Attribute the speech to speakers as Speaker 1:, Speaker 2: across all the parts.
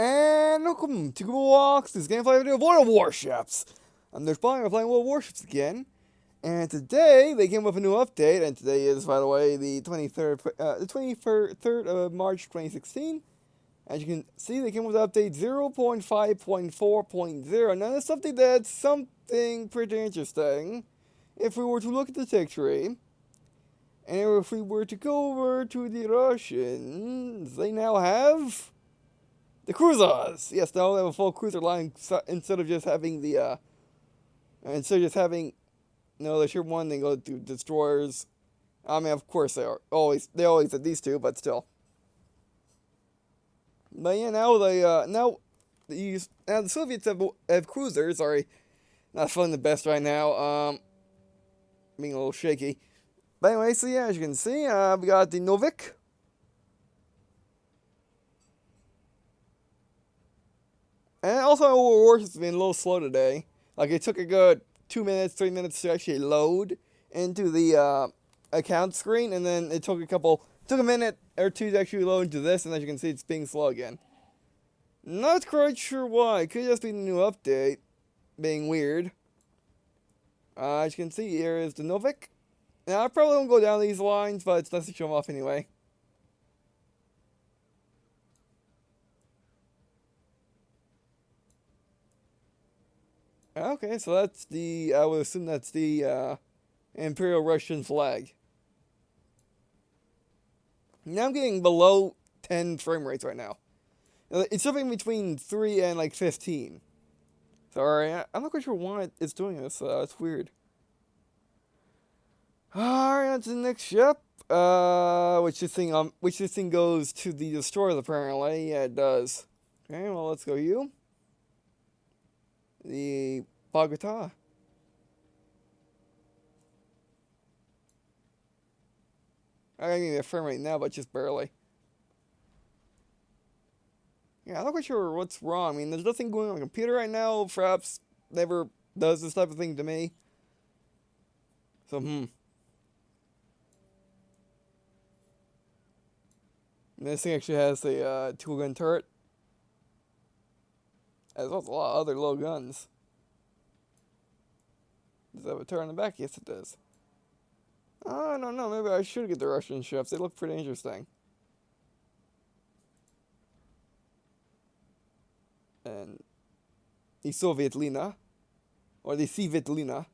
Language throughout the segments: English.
Speaker 1: And welcome to Google Walks, this gameplay video of World of Warships. I'm there's Brian, we're playing World of Warships again. And today, they came with a new update, and today is, by the way, the 23rd of March 2016. As you can see, they came with update 0.5.4.0. Now, this update that's something pretty interesting. If we were to look at the tech tree, and if we were to go over to the Russians, they now have the cruisers. Yes, now they have a full cruiser line instead of just having the the ship one. They go to destroyers. I mean, of course they always had these two, but still. But yeah, now the Soviets have cruisers. Sorry, not feeling the best right now. Being a little shaky. But anyway, so yeah, as you can see, we got the Novik. And also, World of Warships has been a little slow today. Like, it took a good 2 minutes, 3 minutes to actually load into the account screen, and then it took a minute or two to actually load into this, and as you can see, it's being slow again. Not quite sure why. It could just be the new update being weird. As you can see, here is the Novik. Now, I probably won't go down these lines, but it's nice to show them off anyway. Okay, so that's I would assume that's the Imperial Russian flag. Now I'm getting below 10 frame rates right now. It's something between 3 and like 15. Sorry, I'm not quite sure why it's doing this. It's weird. Alright, on to the next ship. Which this thing goes to the destroyers apparently. Yeah, it does. Okay, well let's go you. The Bogota. I gotta give you a frame rate now, but just barely. Yeah, I'm not quite sure what's wrong. I mean, there's nothing going on the computer right now. Perhaps never does this type of thing to me. So, This thing actually has a two-gun turret. As well as a lot of other low guns. Does it have a turret in the back? Yes, it does. I don't know. Maybe I should get the Russian ships. They look pretty interesting. And the Soviet Lina. Or the Svitlina.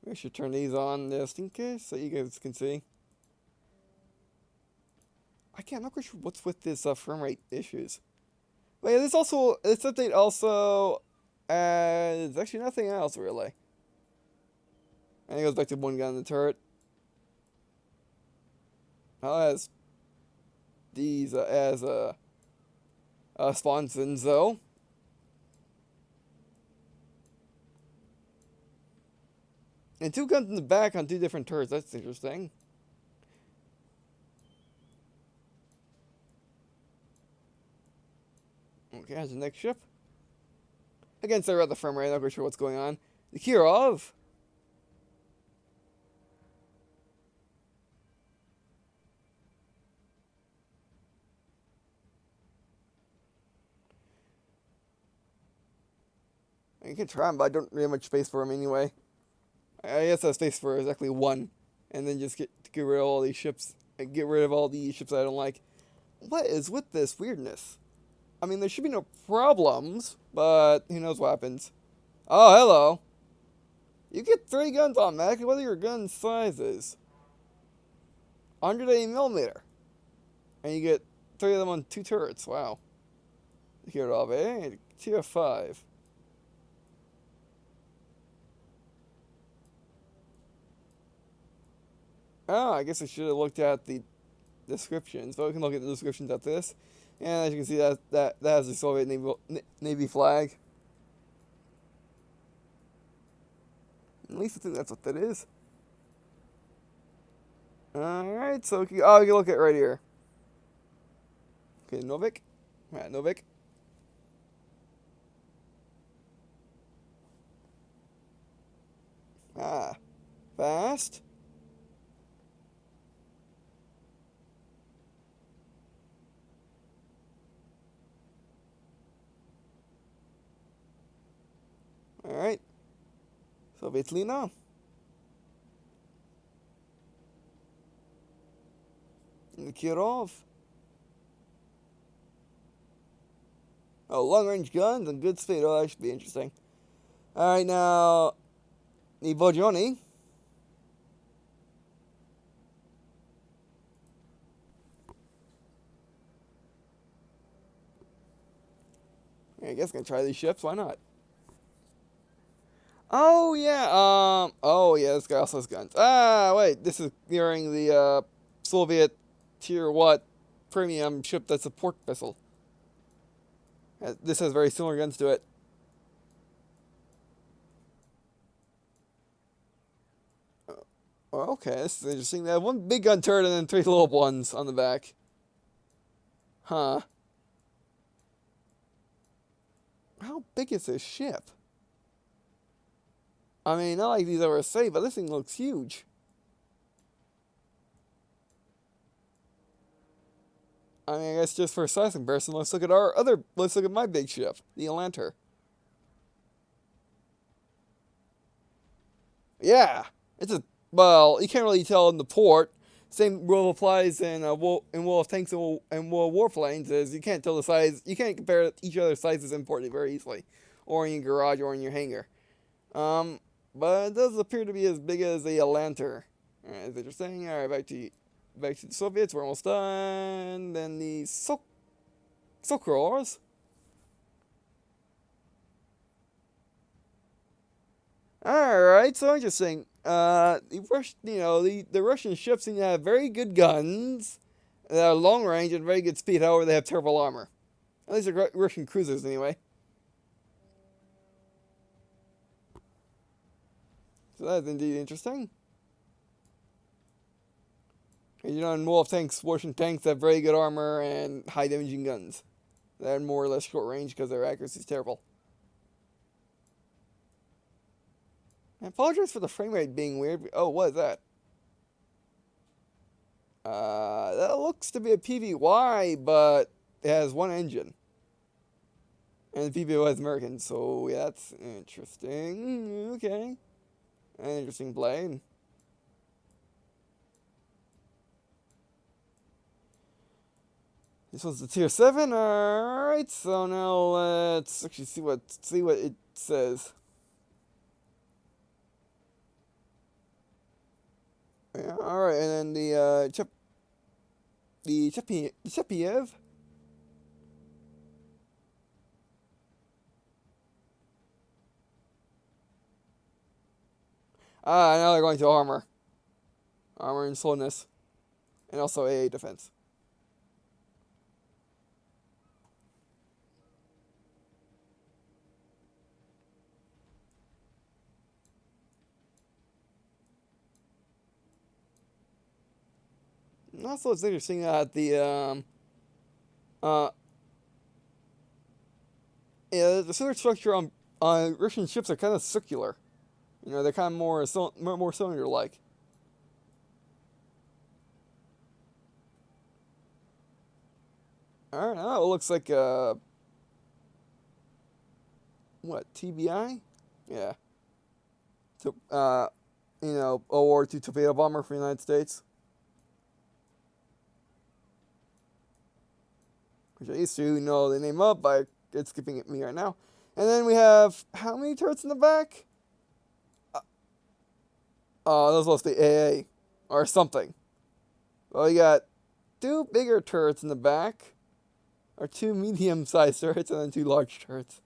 Speaker 1: We should turn these on just in case so you guys can see. I'm not quite sure what's with this frame rate issues. But yeah, this update also adds actually nothing else really. And it goes back to one gun in the turret. As these as sponsons though. And two guns in the back on two different turrets. That's interesting. Okay, here's the next ship. Again, sorry about the frame rate. I'm not quite sure what's going on. The Kirov. You can try them, but I don't really have much space for them anyway. I guess I have space for exactly one. And then just get rid of all these ships. And get rid of all the ships I don't like. What is with this weirdness? I mean, there should be no problems, but who knows what happens. Oh, hello. You get 3 guns automatically. What are your gun sizes? 180mm. And you get 3 of them on 2 turrets. Wow. Here it all, eh? Tier 5. Oh, I guess I should have looked at the descriptions, but we can look at the descriptions at this. And as you can see, that has the Soviet Navy flag. At least I think that's what that is. Alright, so we can look at it right here. Okay, Novik. Alright, Novik. Fast. Soviet now. And Kirov. Oh, long range guns and good speed. Oh, that should be interesting. Alright, now. The Bojoni. I guess I'm gonna try these ships. Why not? Oh yeah. Oh yeah. This guy also has guns. Ah, wait. This is during the Soviet tier what premium ship that's a port vessel. This has very similar guns to it. Okay, this is interesting. They have one big gun turret and then three little ones on the back. Huh. How big is this ship? I mean, not like these ever say, but this thing looks huge. I mean, I guess just for a size comparison, let's look at my big ship, the Atlanter. Yeah, well, you can't really tell in the port. Same rule applies in World of Tanks and World Warplanes, is you can't tell the size, you can't compare each other's sizes in port very easily, or in your garage, or in your hangar. But it does appear to be as big as the Atlanter. Alright, that's interesting. Alright, back to the Soviets, we're almost done. Then the Sokorors. Alright, so interesting. The Russian ships seem to have very good guns that are long range and very good speed, however they have terrible armor. At least they're Russian cruisers anyway. So that's indeed interesting. And in World of Tanks, Russian tanks have very good armor and high damaging guns. They're more or less short range because their accuracy is terrible. I apologize for the frame rate being weird. Oh, what is that? That looks to be a PVY, but it has one engine. And the PVY is American, so yeah, that's interesting. Okay. An interesting plane. This was the tier 7. Alright, so now let's actually see what it says. Yeah, alright, and then the Chepiev. Now they're going to armor. Armor and slowness. And also AA defense. And also, it's interesting that the cylinder structure on Russian ships are kind of circular. They're kind of more cylinder-like. Alright, now it looks like what, TBI? Yeah. World War II torpedo bomber for the United States. Which I used to know the name of, but it's skipping at me right now. And then we have, how many turrets in the back? Those must be AA. Or something. Well, you got 2 bigger turrets in the back. Or 2 medium-sized turrets, and then 2 large turrets.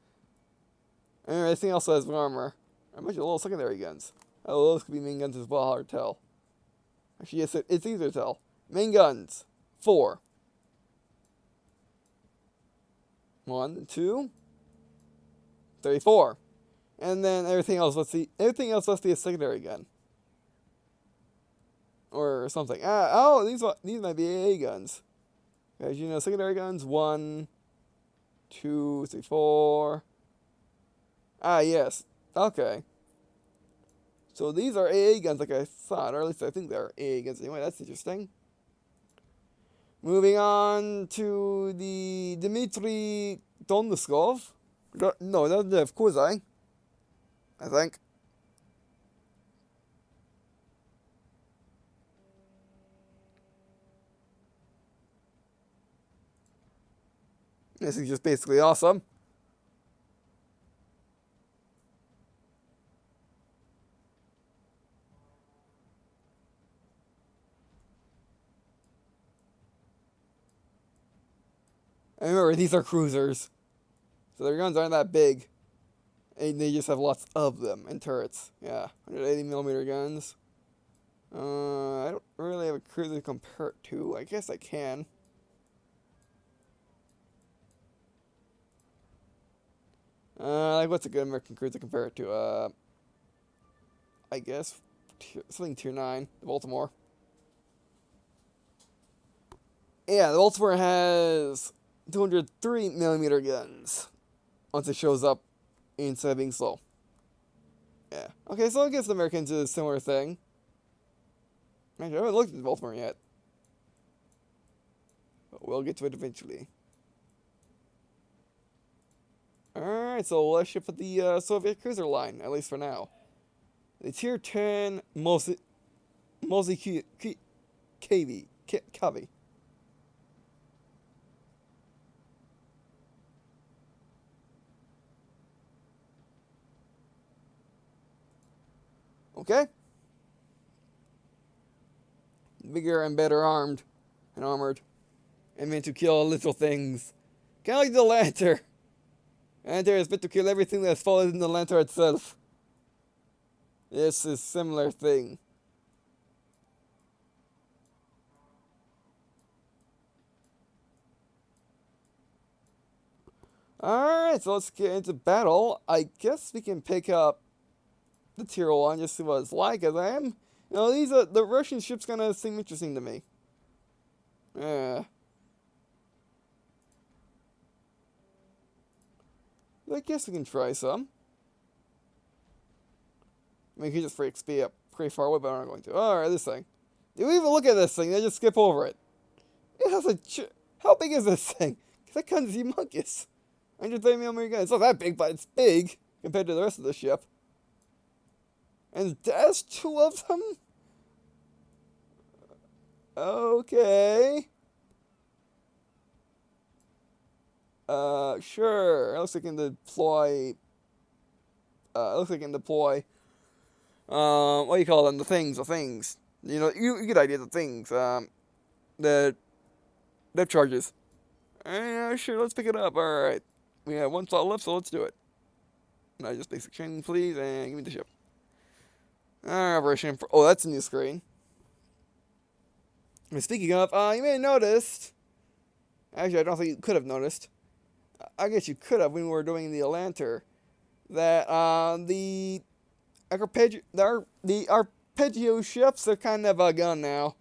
Speaker 1: And everything else has armor. I mentioned little secondary guns. Oh, those could be main guns as well, hard to tell. Actually, yes, it's easier to tell. Main guns, 4. 1, 2, 34. And then everything else, everything else must be a secondary gun. Or something. These might be AA guns. As you know, secondary guns, 1, 2, 3, 4. Yes. Okay. So these are AA guns like I thought, or at least I think they're AA guns anyway. That's interesting. Moving on to the Dmitry Donskov. No, that's the Kozai, I think. This is just basically awesome. And remember, these are cruisers, so their guns aren't that big. And they just have lots of them, and turrets. Yeah, 180mm guns. I don't really have a cruiser to compare it to. I guess I can. Like, what's a good American cruiser to compare it to? I guess something tier 9, the Baltimore. Yeah, the Baltimore has 203mm guns once it shows up instead of being slow. Yeah. Okay, so I guess the Americans is a similar thing. Actually, I haven't looked at the Baltimore yet. But we'll get to it eventually. Alright, so let's ship with the Soviet cruiser line, at least for now. The tier 10 Mosi Kavi. Okay? Bigger and better armed and armored. And meant to kill little things. Kind of like the Lancer. Lancer is meant to kill everything that falls in the Lancer itself. This is a similar thing. Alright, so let's get into battle. I guess we can pick up the tier 1 just see what it's like, as I am. You know, these are the Russian ships gonna seem interesting to me. Yeah. I guess we can try some. I mean, you can just for XP up pretty far away, but I'm not going to. Alright, this thing. Do we even look at this thing? They just skip over it. It has a... How big is this thing? That gun's humongous. 130mm gun. It's not that big, but it's big compared to the rest of the ship. And there's 2 of them? Okay. Sure. It looks like I can deploy... what do you call them? The things. You know, you get the idea of the things. The depth charges. Sure, let's pick it up. Alright. We have 1 slot left, so let's do it. No, just basic training, please, and give me the ship. Operation. Oh, that's a new screen. And speaking of, you may have noticed. Actually, I don't think you could have noticed. I guess you could have when we were doing the Atlanter. That the arpeggio ships are kind of gone now.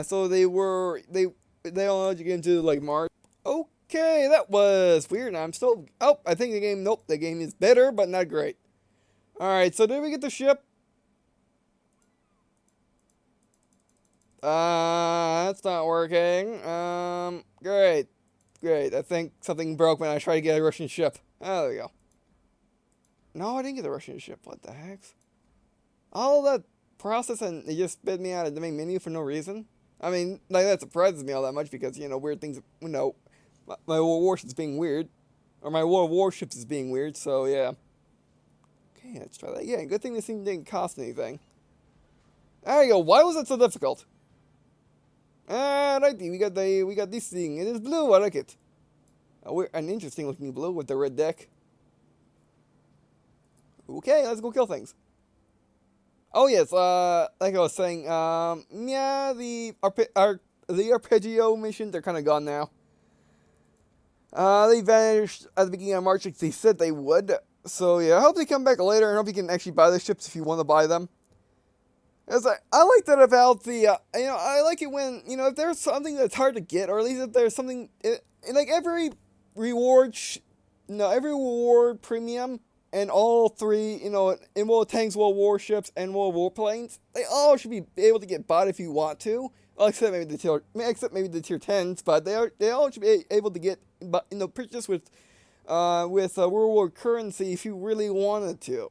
Speaker 1: So they all get into like Mars. Okay, that was weird. I'm still. Oh, I think the game. Nope, the game is better, but not great. All right, so did we get the ship? That's not working. Great. I think something broke when I tried to get a Russian ship. Oh, there we go. No, I didn't get the Russian ship. What the heck? All that process and it just spit me out of the main menu for no reason. I mean, like that surprises me all that much because, you know, weird things, you know, my World of Warships being weird. Or my World of Warships is being weird, so yeah. Okay, let's try that again. Good thing this thing didn't cost anything. There you go. Why was it so difficult? Righty, we got this thing. It is blue. I like it. An interesting looking blue with the red deck. Okay, let's go kill things. Oh yes, like I was saying, yeah, the arpeggio missions are kind of gone now. They vanished at the beginning of March like they said they would. So yeah, I hope they come back later and hope you can actually buy the ships if you want to buy them. As I like that about the, you know, I like it when, you know, if there's something that's hard to get, or at least if there's something, like every reward, every reward premium, and all 3, you know, in World Tanks, World Warships, and World Warplanes, they all should be able to get bought if you want to, except maybe the tier 10s, but they all should be able to get, you know, purchased with World War currency if you really wanted to.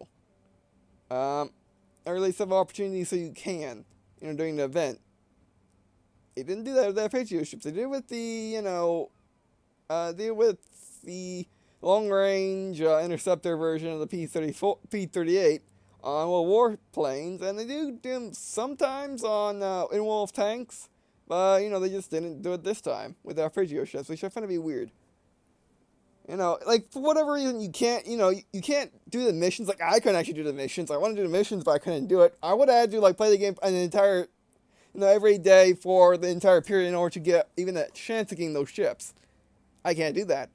Speaker 1: Or at least have opportunities so you can, you know, during the event. They didn't do that with the arpeggio ships. They did it with the, you know, deal with the long-range interceptor version of the P-38 on warplanes, and they do them sometimes on in-wolf tanks, but they just didn't do it this time with our Frigio ships, which I find to be weird. Like, for whatever reason, you can't, you can't do the missions. Like, I couldn't actually do the missions. I want to do the missions, but I couldn't do it. I would have had to, like, play the game an entire, every day for the entire period in order to get even a chance of getting those ships. I can't do that.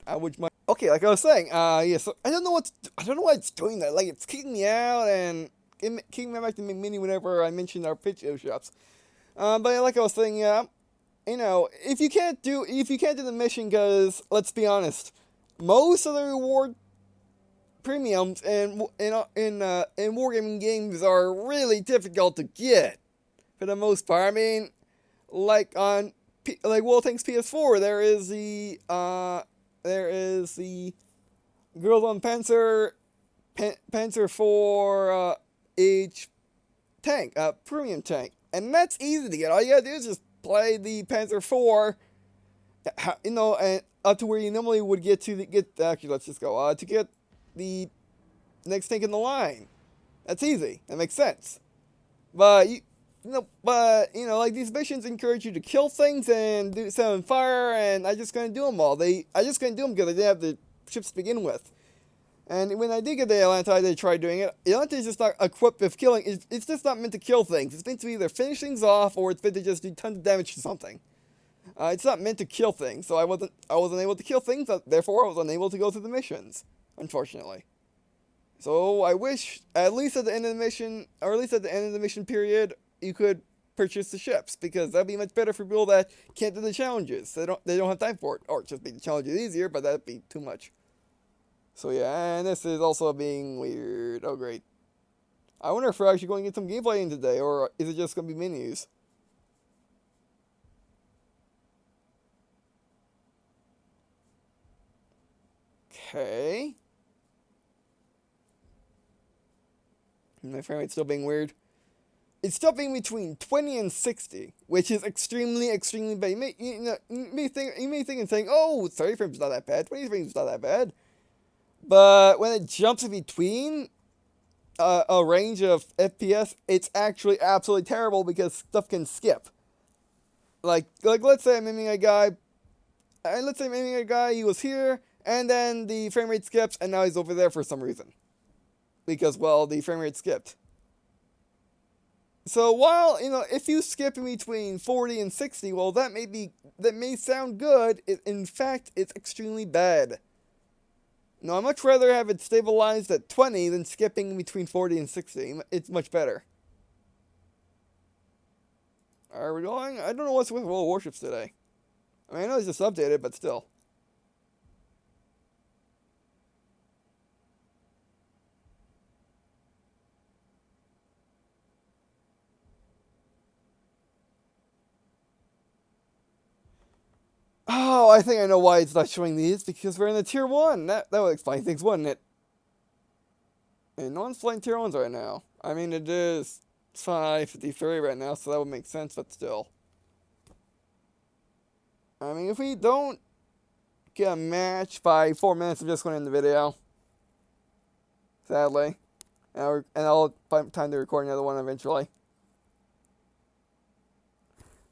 Speaker 1: Okay, like I was saying, yeah, so I don't know why it's doing that. Like, it's kicking me out and kicking me back to the mini whenever I mention our Frigio ships. But yeah, like I was saying, yeah, if you can't do the mission, because, let's be honest, most of the reward premiums in wargaming games are really difficult to get for the most part. I mean, like on World Tanks PS4, there is the Girls on Panzer 4 each tank, premium tank, and that's easy to get. All you gotta do is just play the Panzer 4. And up to where you normally would get actually, let's just go, to get the next tank in the line. That's easy. That makes sense. But, like, these missions encourage you to kill things and set them on fire, and I just couldn't do them all. I just couldn't do them because I didn't have the ships to begin with. And when I did get the Atlanta, I did try doing it. Atlanta is just not equipped with killing. It's just not meant to kill things. It's meant to either finish things off, or it's meant to just do tons of damage to something. It's not meant to kill things, so I wasn't able to kill things, therefore I was unable to go through the missions, unfortunately. So I wish, at least at the end of the mission, or at least at the end of the mission period, you could purchase the ships, because that'd be much better for people that can't do the challenges. They don't have time for it, or just make the challenges easier, but that'd be too much. So yeah, and this is also being weird. Oh great. I wonder if we're actually going to get some gameplay in today, or is it just going to be menus? Okay. My frame rate's still being weird. It's still being between 20 and 60, which is extremely, extremely bad. You may think and saying, oh, 30 frames is not that bad, 20 frames is not that bad. But when it jumps in between a range of FPS, it's actually absolutely terrible because stuff can skip. Like let's say I'm aiming a guy, he was here, and then the frame rate skips, and now he's over there for some reason. Because, well, the frame rate skipped. So while, if you skip in between 40 and 60, well, that may sound good. In fact, it's extremely bad. No, I'd much rather have it stabilized at 20 than skipping in between 40 and 60. It's much better. Are we going? I don't know what's with World of Warships today. I mean, I know it's just updated, but still. Oh, I think I know why it's not showing these, because we're in the Tier 1. That would explain things, wouldn't it? And no one's flying Tier 1s right now. I mean, it is 5:53 right now, so that would make sense, but still. I mean, if we don't get a match by 4 minutes, I'm just going to end the video. Sadly. And I'll find time to record another one eventually.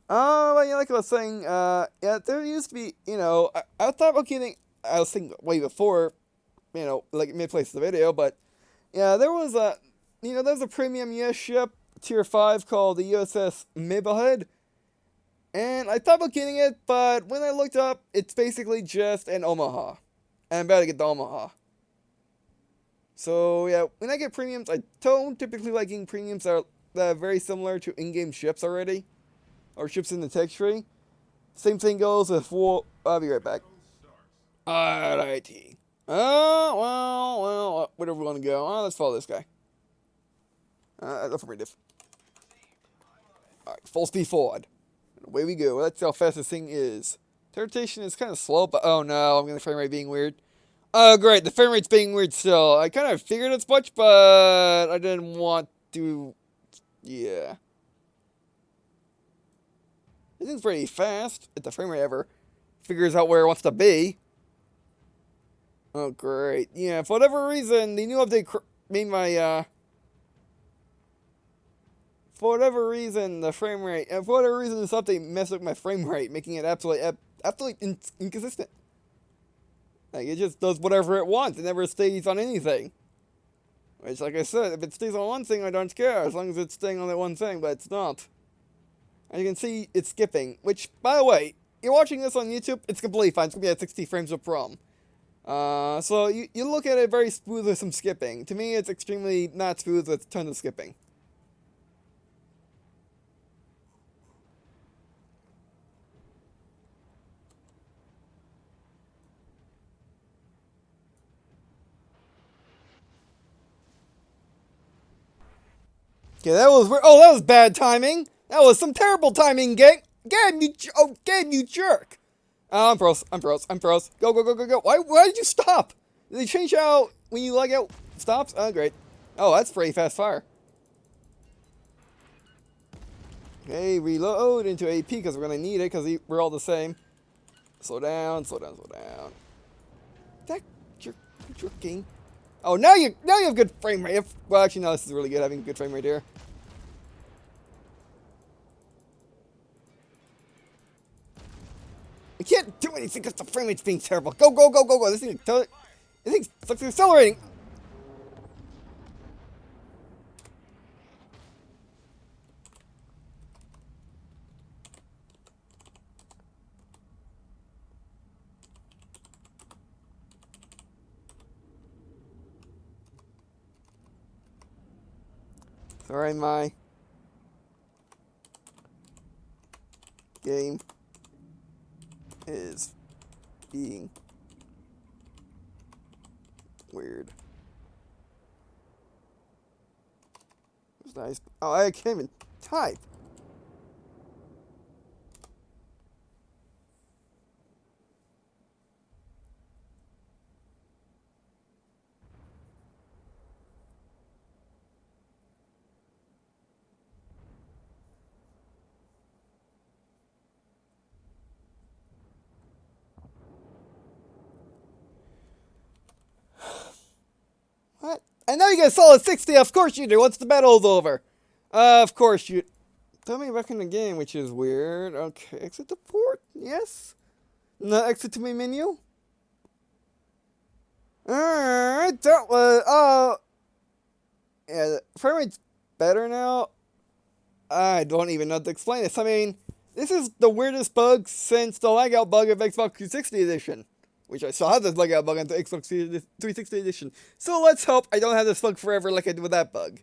Speaker 1: But yeah, like I was saying, yeah, there used to be, I thought about I was thinking way before, like mid-place the video, but yeah, there was a premium US ship, Tier 5, called the USS Mablehead, and I thought about getting it, but when I looked up, it's basically just an Omaha, and I'm about to get the Omaha. So yeah, when I get premiums, I don't typically like getting premiums that are very similar to in-game ships already. Or ships in the tech tree. Same thing goes with war. I'll be right back. Alrighty. Well, where do we want to go? Let's follow this guy. Affirmative. Alright, full speed forward. Away we go. Let's see how fast this thing is. Rotation is kind of slow, but oh no, I'm getting the frame rate being weird. Oh great, the frame rate's being weird still. I kind of figured as much, but I didn't want to. Yeah. This thing's pretty fast, if the frame rate ever figures out where it wants to be. Oh, great. Yeah, for whatever reason, the new update made my, for whatever reason, the frame rate, and for whatever reason, this update messed up my frame rate, making it absolutely inconsistent. Like, it just does whatever it wants. It never stays on anything. Which, like I said, if it stays on one thing, I don't care, as long as it's staying on that one thing, but it's not. And you can see it's skipping, which, by the way, you're watching this on YouTube, it's completely fine. It's going to be at 60 frames of ROM. So you look at it very smooth with some skipping. To me, it's extremely not smooth with tons of skipping. Okay, that was weird. Oh, that was bad timing. That was some terrible timing, game. Game, you jerk. I'm pros. I'm pros. I'm pros. Go, go, go, go, go. Why did you stop? Did they change out when you leg out stops? Oh, great. Oh, that's pretty fast fire. Okay, reload into AP because we're going to need it because we're all the same. Slow down, slow down, slow down. That jerking. Oh, now you have good frame rate. Well, actually, no, this is really good having good frame rate here. I can't do anything because the frame rate's being terrible. Go, go, go, go, go. This thing's accelerating. Sorry, my game is being weird. It's nice. Oh, I can't even type. What? I know you get a solid 60, of course you do. Once the battle's over. Of course you... Tell me back in the game, which is weird. Okay, exit the port. Yes. No, exit to main menu. Alright, that was... yeah, the frame rate's better now. I don't even know how to explain this. I mean, this is the weirdest bug since the lag out bug of Xbox 360 Edition. Which I still have this lag out bug on the Xbox 360 Edition. So let's hope I don't have this bug forever like I did with that bug.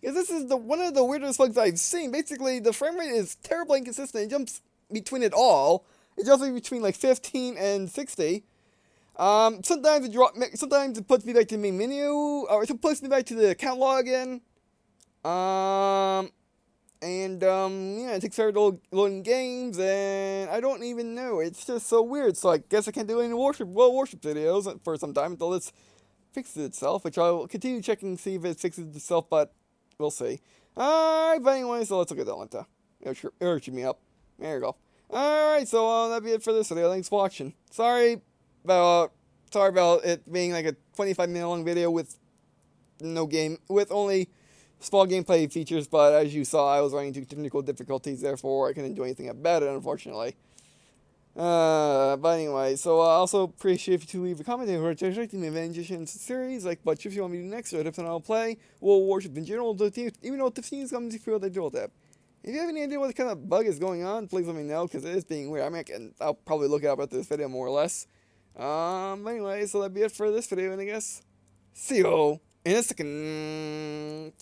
Speaker 1: Because this is one of the weirdest bugs I've seen. Basically, the frame rate is terribly inconsistent. It jumps between it all. It jumps between like 15 and 60. Sometimes it puts me back to the main menu, or it puts me back to the account login. Yeah, it takes forever loading games, and I don't even know. It's just so weird. So I guess I can't do any World of Warships videos for some time until this fixes itself, which I will continue checking to see if it fixes itself, but we'll see. Alright, but anyway, so let's look at that one. It urged me up. There you go. Alright, so that'll be it for this video. Thanks for watching. Sorry about it being like a 25-minute long video with with only small gameplay features, but as you saw, I was running into technical difficulties, therefore I couldn't do anything about it, unfortunately. But anyway, so I also appreciate if you leave a comment and rejecting the Avengers series, like what if you want me to do next, or if I'll play World of Warships in general, even though the teams come to feel they do that. If you have any idea what kind of bug is going on, please let me know, because it is being weird. I mean, I'll probably look it up after this video, more or less. But anyway, so that'd be it for this video, and I guess see you in a second.